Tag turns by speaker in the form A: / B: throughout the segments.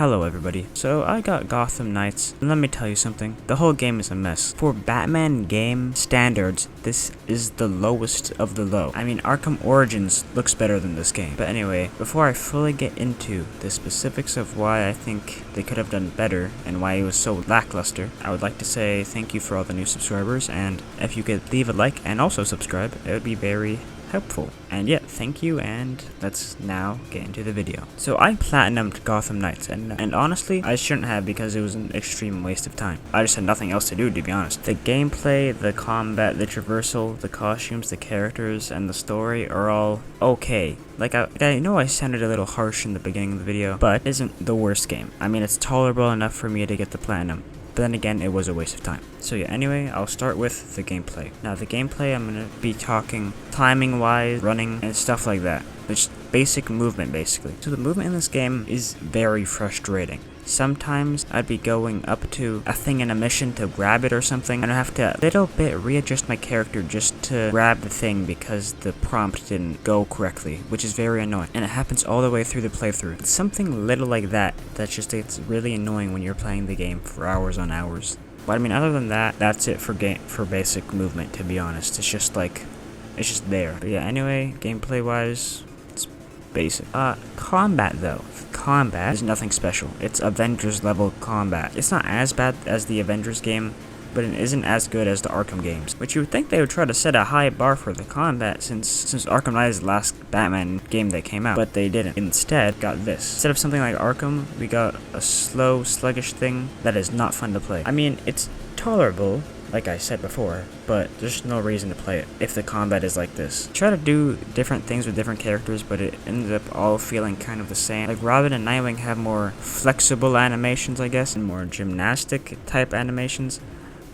A: Hello everybody. So I got Gotham Knights, and let me tell you something, the whole game is a mess. For Batman game standards, this is the lowest of the low. I mean, Arkham Origins looks better than this game. But anyway, before I fully get into the specifics of why I think they could have done better and why it was so lackluster, I would like to say thank you for all the new subscribers, and if you could leave a like and also subscribe, it would be very helpful. And yeah, thank you, and let's now get into the video. So I platinumed Gotham Knights, and honestly, I shouldn't have because it was an extreme waste of time. I just had nothing else to do, to be honest. The gameplay, the combat, the traversal, the costumes, the characters, and the story are all okay. Like, I know I sounded a little harsh in the beginning of the video, but it isn't the worst game. I mean, it's tolerable enough for me to get the platinum. But then again, it was a waste of time. So yeah, anyway, I'll start with the gameplay. Now the gameplay, I'm going to be talking timing wise, running, and stuff like that. Just basic movement, basically. So the movement in this game is very frustrating. Sometimes I'd be going up to a thing in a mission to grab it or something, and I have to a little bit readjust my character just to grab the thing because the prompt didn't go correctly, which is very annoying. And it happens all the way through the playthrough. It's something little like that it's really annoying when you're playing the game for hours on hours. But I mean, other than that, that's it for basic movement, to be honest. It's just there. But yeah, anyway, gameplay wise, basic. Combat though. Combat is nothing special. It's Avengers level combat. It's not as bad as the Avengers game, but it isn't as good as the Arkham games, which you would think they would try to set a high bar for the combat since Arkham Knight is the last Batman game that came out, but they didn't. Instead, got this. Instead of something like Arkham, we got a slow, sluggish thing that is not fun to play. I mean, it's tolerable, like I said before, but there's no reason to play it if the combat is like this. Try to do different things with different characters, but it ends up all feeling kind of the same. Like Robin and Nightwing have more flexible animations, I guess, and more gymnastic type animations.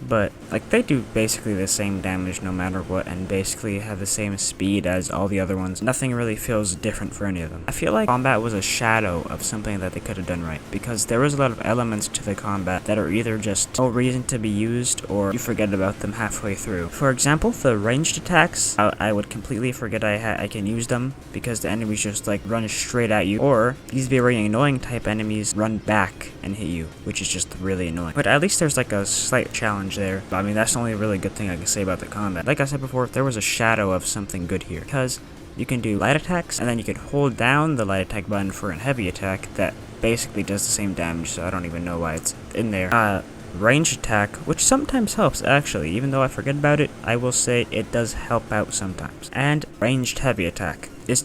A: But, like, they do basically the same damage no matter what, and basically have the same speed as all the other ones. Nothing really feels different for any of them. I feel like combat was a shadow of something that they could have done right, because there was a lot of elements to the combat that are either just no reason to be used, or you forget about them halfway through. For example, the ranged attacks, I would completely forget I can use them, because the enemies just, like, run straight at you, or these very annoying type enemies run back and hit you, which is just really annoying. But at least there's, like, a slight challenge there. I mean, that's the only really good thing I can say about the combat. Like I said before, there was a shadow of something good here, because you can do light attacks, and then you can hold down the light attack button for a heavy attack that basically does the same damage, so I don't even know why it's in there. Range attack, which sometimes helps actually, even though I forget about it, I will say it does help out sometimes. And ranged heavy attack. That's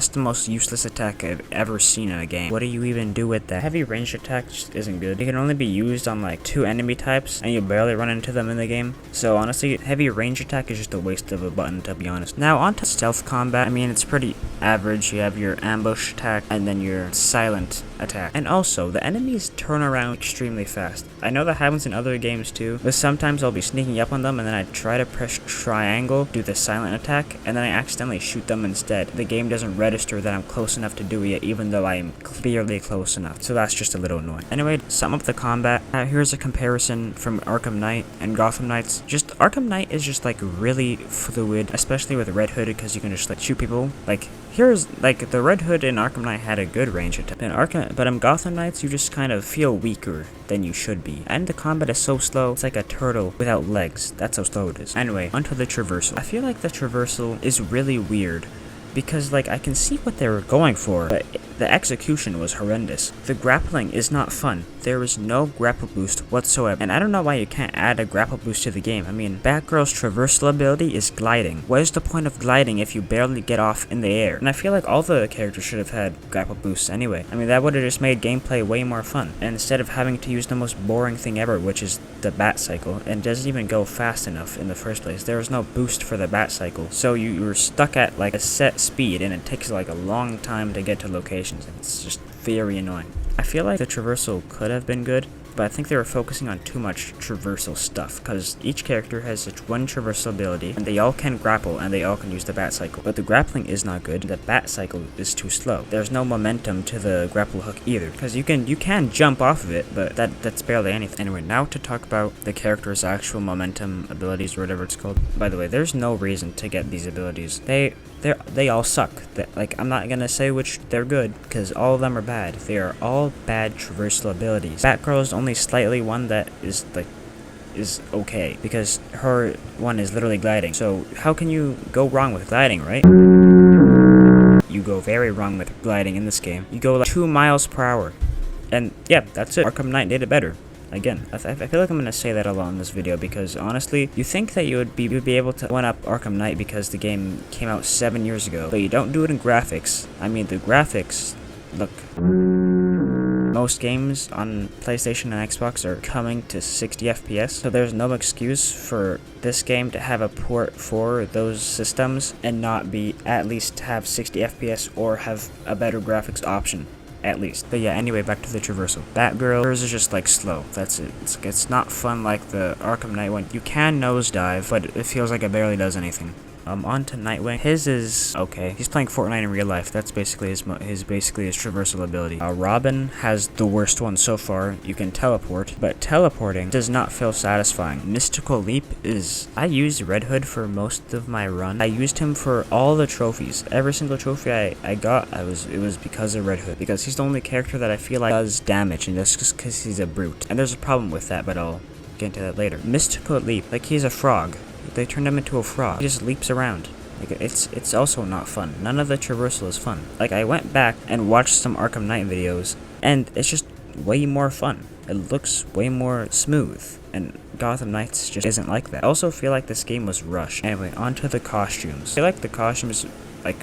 A: the most useless attack I've ever seen in a game. What do you even do with that? Heavy ranged attack just isn't good. It can only be used on like 2 enemy types, and you barely run into them in the game. So honestly, heavy range attack is just a waste of a button, to be honest. Now on to stealth combat. I mean, it's pretty average. You have your ambush attack and then your silent attack. And also, the enemies turn around extremely fast. I know that happens in other games too, but sometimes I'll be sneaking up on them and then I try to press triangle, do the silent attack, and then I accidentally shoot them instead. The game doesn't register that I'm close enough to do it, even though I am clearly close enough. So that's just a little annoying. Anyway, to sum up the combat, here's a comparison from Arkham Knight and Gotham Knights. Just Arkham Knight is just like really fluid, especially with Red Hood, because you can just like shoot people. Like here's like the Red Hood in Arkham Knight had a good range attack. But in Gotham Knights, you just kind of feel weaker than you should be. And the combat is so slow, it's like a turtle without legs. That's how slow it is. Anyway, onto the traversal. I feel like the traversal is really weird, because like I can see what they were going for, but the execution was horrendous. The grappling is not fun. There is no grapple boost whatsoever, and I don't know why you can't add a grapple boost to the game. I mean, Batgirl's traversal ability is gliding. What is the point of gliding if you barely get off in the air? And I feel like all the characters should have had grapple boosts anyway. I mean, that would have just made gameplay way more fun. And instead of having to use the most boring thing ever, which is the bat cycle, and doesn't even go fast enough in the first place. There was no boost for the bat cycle, so you were stuck at like a set speed, and it takes like a long time to get to locations, and it's just very annoying. I feel like the traversal could have been good, but I think they were focusing on too much traversal stuff, because each character has such one traversal ability, and they all can grapple, and they all can use the bat cycle. But the grappling is not good, the bat cycle is too slow. There's no momentum to the grapple hook either, because you can jump off of it, but that's barely anything. Anyway, now to talk about the character's actual momentum abilities, or whatever it's called. By the way, there's no reason to get these abilities. They they all suck. Like, I'm not gonna say which they're good, because all of them are bad. They are all bad traversal abilities. Batgirl is only slightly one that is okay, because her one is literally gliding. So how can you go wrong with gliding, right? You go very wrong with gliding in this game. You go like 2 miles per hour. And yeah, that's it. Arkham Knight did it better. Again, I feel like I'm gonna say that a lot in this video, because honestly, you think that you would be able to one-up Arkham Knight because the game came out 7 years ago, but you don't do it in graphics. I mean, the graphics look... Most games on PlayStation and Xbox are coming to 60 FPS, so there's no excuse for this game to have a port for those systems and not be at least have 60 FPS or have a better graphics option. At least. But yeah, anyway, back to the traversal. Batgirl, hers is just like slow. That's it. It's not fun like the Arkham Knight one. You can nosedive, but it feels like it barely does anything. On to Nightwing. His is okay. He's playing Fortnite in real life. That's basically his traversal ability. Robin has the worst one so far. You can teleport, but teleporting does not feel satisfying. Mystical Leap is... I used Red Hood for most of my run. I used him for all the trophies. Every single trophy I got, it was because of Red Hood. Because he's the only character that I feel like does damage, and that's just because he's a brute. And there's a problem with that, but I'll get into that later. Mystical Leap, like he's a frog. They turned him into a frog. He just leaps around. Like, it's also not fun. None of the traversal is fun. Like, I went back and watched some Arkham Knight videos, and it's just way more fun. It looks way more smooth, and Gotham Knights just isn't like that. I also feel like this game was rushed. Anyway, on to the costumes. I feel like the costumes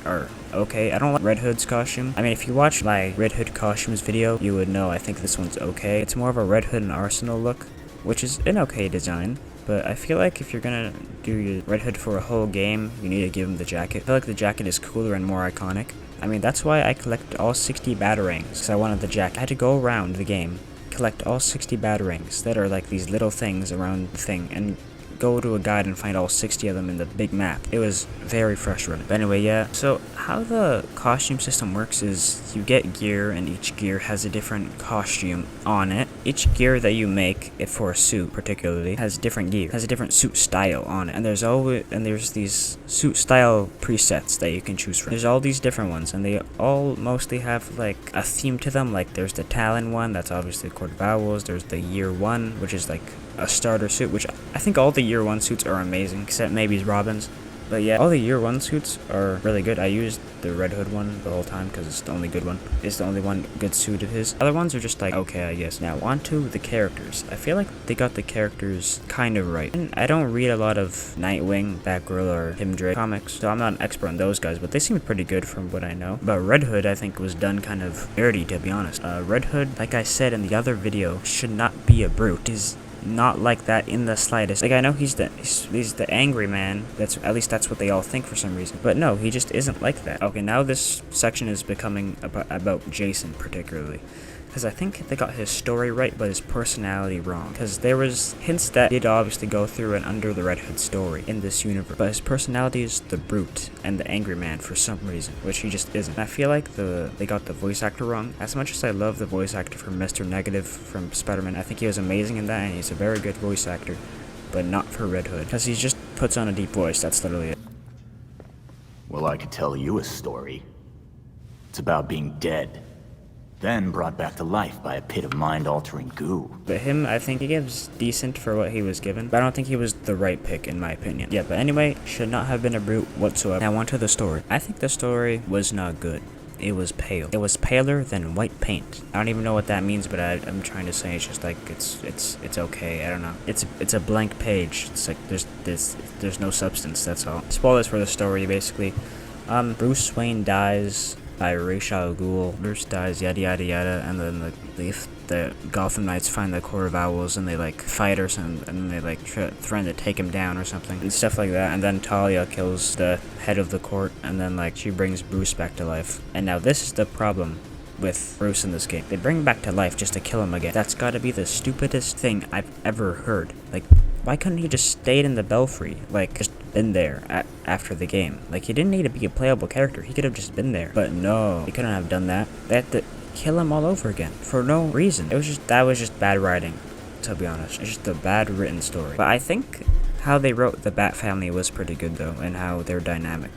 A: are okay. I don't like Red Hood's costume. I mean, if you watch my Red Hood costumes video, you would know I think this one's okay. It's more of a Red Hood and Arsenal look, which is an okay design. But I feel like if you're gonna do your Red Hood for a whole game, you need to give him the jacket. I feel like the jacket is cooler and more iconic. I mean, that's why I collected all 60 batarangs, because I wanted the jacket. I had to go around the game, collect all 60 batarangs that are like these little things around the thing, and go to a guide and find all 60 of them in the big map. It was very frustrating. But anyway, yeah. So how the costume system works is you get gear, and each gear has a different costume on it. Each gear that you make, if for a suit particularly, has different gear, has a different suit style on it. And there's these suit style presets that you can choose from. There's all these different ones, and they all mostly have like a theme to them. Like there's the Talon one, that's obviously Court of Owls. There's the Year One, which is like a starter suit, which I think all the Year One suits are amazing, except maybe Robin's. But yeah, all the Year One suits are really good. I used the Red Hood one the whole time because it's the only good one. It's the only one good suit of his. Other ones are just like, okay, I guess. Now, on to the characters. I feel like they got the characters kind of right. And I don't read a lot of Nightwing, Batgirl, or Tim Drake comics, so I'm not an expert on those guys, but they seem pretty good from what I know. But Red Hood, I think, was done kind of dirty, to be honest. Red Hood, like I said in the other video, should not be a brute. He's not like that in the slightest. Like, I know he's the angry man. At least that's what they all think for some reason. But no, he just isn't like that. Okay, now this section is becoming about Jason particularly, because I think they got his story right, but his personality wrong. Because there was hints that did obviously go through and under the Red Hood story in this universe, but his personality is the brute and the angry man for some reason, which he just isn't. I feel like they got the voice actor wrong. As much as I love the voice actor from Mr. Negative from Spider-Man, I think he was amazing in that, and he's a very good voice actor, but not for Red Hood, because he just puts on a deep voice. That's literally it.
B: Well, I could tell you a story. It's about being dead, then brought back to life by a pit of mind-altering goo.
A: But him, I think he gives decent for what he was given, but I don't think he was the right pick in my opinion. Yeah, but anyway, should not have been a brute whatsoever. Now on to the story. I think the story was not good. It was pale. It was paler than white paint. I don't even know what that means, but I'm trying to say it's just like it's okay. I don't know. It's a blank page. It's like there's no substance. That's all. Spoilers for the story, basically. Bruce Wayne dies by Ra's al Ghul. Bruce dies, yada yada yada, and then the Gotham Knights find the Court of Owls, and they like fight or something, and then they like threaten to take him down or something, and stuff like that. And then Talia kills the head of the court, and then like she brings Bruce back to life. And now this is the problem with Bruce in this game. They bring him back to life just to kill him again. That's gotta be the stupidest thing I've ever heard. Like, why couldn't he just stayed in the Belfry? Like, just been there after the game. Like, he didn't need to be a playable character. He could have just been there. But no, he couldn't have done that. They had to kill him all over again for no reason. That was just bad writing, to be honest. It's just a bad written story. But I think how they wrote the Bat family was pretty good though, and how they're dynamic.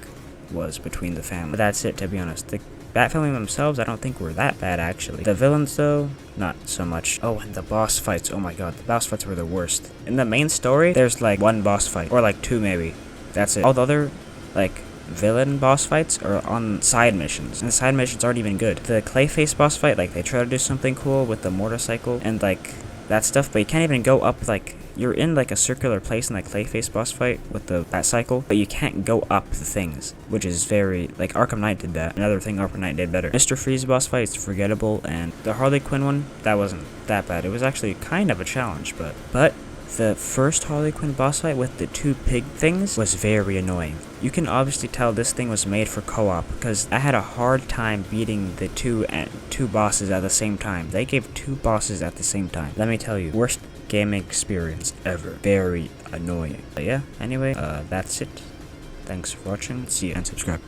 A: was between the family. But that's it, to be honest. The Bat family themselves, I don't think were that bad, actually. The villains, though, not so much. Oh, and the boss fights. Oh my god, the boss fights were the worst. In the main story, there's like one boss fight, or like two maybe. That's it. All the other, like, villain boss fights are on side missions, and the side missions aren't even good. The Clayface boss fight, like, they try to do something cool with the motorcycle and like that stuff, but you can't even go up. Like, you're in like a circular place in that Clayface boss fight with the bat cycle, but you can't go up the things, which is very, like, Arkham Knight did that. Another thing Arkham Knight did better. Mr. Freeze boss fight is forgettable, and the Harley Quinn one, that wasn't that bad. It was actually kind of a challenge, but the first Harley Quinn boss fight with the two pig things was very annoying. You can obviously tell this thing was made for co-op, because I had a hard time beating the two bosses at the same time. They gave two bosses at the same time. Let me tell you, worst gaming experience ever. Very annoying. But yeah, anyway, that's it. Thanks for watching. See you and subscribe.